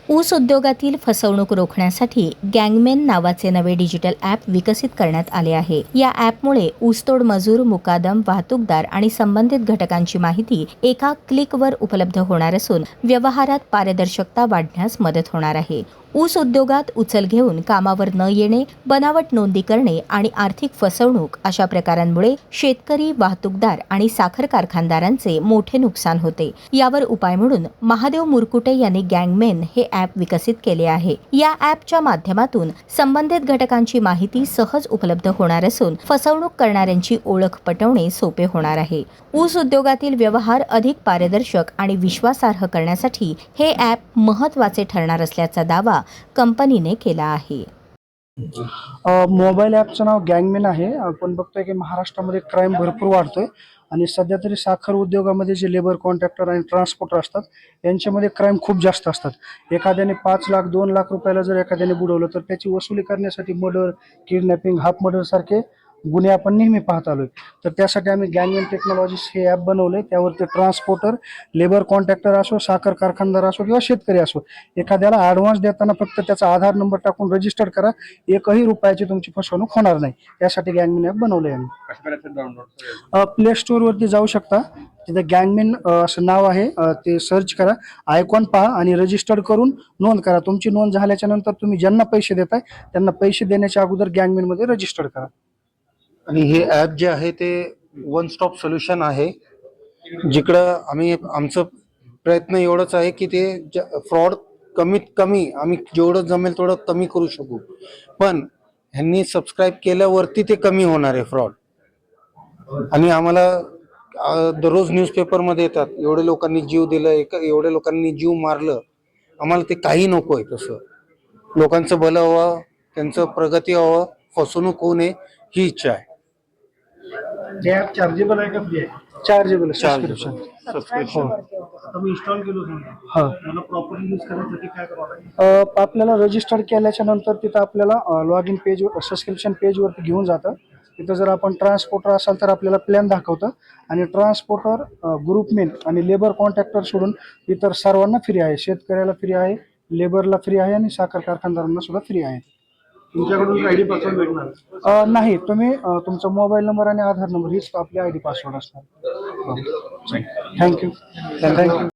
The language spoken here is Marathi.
ऊस उद्योगातील फसवणूक रोखण्यासाठी गँगमेन नावाचे नवे डिजिटल ॲप विकसित करण्यात आले आहे। या ॲपमुळे ऊसतोड मजूर, मुकादम, वाहतूकदार आणि संबंधित घटकांची माहिती एका क्लिकवर उपलब्ध होणार असून व्यवहारात पारदर्शकता वाढण्यास मदत होणार आहे। ऊस उद्योगात उचल घेऊन कामावर न येणे, बनावट नोंदी करणे आणि आर्थिक फसवणूक अशा प्रकारांमुळे शेतकरी, वाहतूकदार आणि साखर कारखानदारांचे मोठे नुकसान होते। यावर उपाय म्हणून महादेव मुरकुटे यांनी गँगमेन हे ॲप विकसित केले आहे। या ॲपच्या माध्यमातून संबंधित घटकांची माहिती सहज उपलब्ध होणार असून फसवणूक करणाऱ्यांची ओळख पटवणे सोपे होणार आहे। ऊस उद्योगातील व्यवहार अधिक पारदर्शक आणि विश्वासार्ह करण्यासाठी हे ॲप महत्त्वाचे ठरणार असल्याचा दावा कंपनीने केला आहे। मोबाईल ॲपचं नाव गँगमेन आहे। आपण बघतोय की महाराष्ट्रामध्ये क्राईम भरपूर वाढतोय आणि सध्या तरी साखर उद्योगामध्ये जे लेबर कॉन्ट्रॅक्टर आणि ट्रान्सपोर्टर असतात यांच्यामध्ये क्राईम खूप जास्त असतात। एखाद्याने 5 लाख 2 लाख रुपयाला जर एखाद्याने बुडवलं तर त्याची वसुली करण्यासाठी मर्डर, किडनॅपिंग, हाफ मर्डर सारखे गुन्हे आपण नेहमी पाहत आलोय। तर त्यासाठी आम्ही गँगमेन टेक्नॉलॉजीज हे ॲप बनवलंय। त्यावरती ट्रान्सपोर्टर, लेबर कॉन्ट्रॅक्टर असो, साखर कारखानदार असो किंवा शेतकरी असो, एखाद्याला ॲडव्हान्स देताना फक्त त्याचा आधार नंबर टाकून रजिस्टर करा, एकही रुपयाची तुमची फसवणूक होणार नाही। त्यासाठी गँगमेन ॲप बनवलंय आम्ही। प्ले स्टोअरवरती जाऊ शकता, तिथे गँगमेन असं नाव आहे, ते सर्च करा, आयकॉन पहा आणि रजिस्टर करून नोंद करा। तुमची नोंद झाल्याच्या नंतर तुम्ही ज्यांना पैसे देताय त्यांना पैसे देण्याच्या अगोदर गँगमेनमध्ये रजिस्टर करा। आणि हे ॲप जे आहे ते वन स्टॉप सोल्युशन आहे, जिकडं आमचं प्रयत्न एवढंच आहे की ते फ्रॉड कमीत कमी आम्ही जेवढं जमेल तेवढं कमी करू शकू। पण ह्यांनी सबस्क्राईब केल्यावरती ते कमी होणार आहे फ्रॉड। आणि आम्हाला दररोज न्यूजपेपरमध्ये येतात, एवढे लोकांनी जीव दिलं, एवढ्या लोकांनी जीव मारलं। आम्हाला ते काही नको आहे। तसं लोकांचं भलं व्हावं, त्यांचं प्रगती व्हावं, फसवणूक होऊ नये ही इच्छा आहे। चार्जेबल आहे का फ्री आहे? Chargeable subscription. मी इन्स्टॉल केलो हां, मला प्रॉपरली यूज करण्यासाठी काय करावं लागेल? आपल्याला रजिस्टर केल्याच्या नंतर तिथं आपल्याला लॉग इन पेजवर, सबस्क्रिप्शन पेजवरती घेऊन जातं। तिथं जर आपण ट्रान्सपोर्टर असाल तर आपल्याला प्लॅन दाखवतं आणि ट्रान्सपोर्टर, ग्रुपमेन आणि लेबर कॉन्ट्रॅक्टर सोडून इतर सर्वांना फ्री आहे। शेतकऱ्याला फ्री आहे, लेबरला फ्री आहे आणि साखर कारखानदारांना सुद्धा फ्री आहे। तुमच्याकडून आयडी पासवर्ड भेटणार? नाही, तुम्ही तुमचा मोबाईल नंबर आणि आधार नंबर हीच आपली आयडी पासवर्ड असणार। थँक्यू।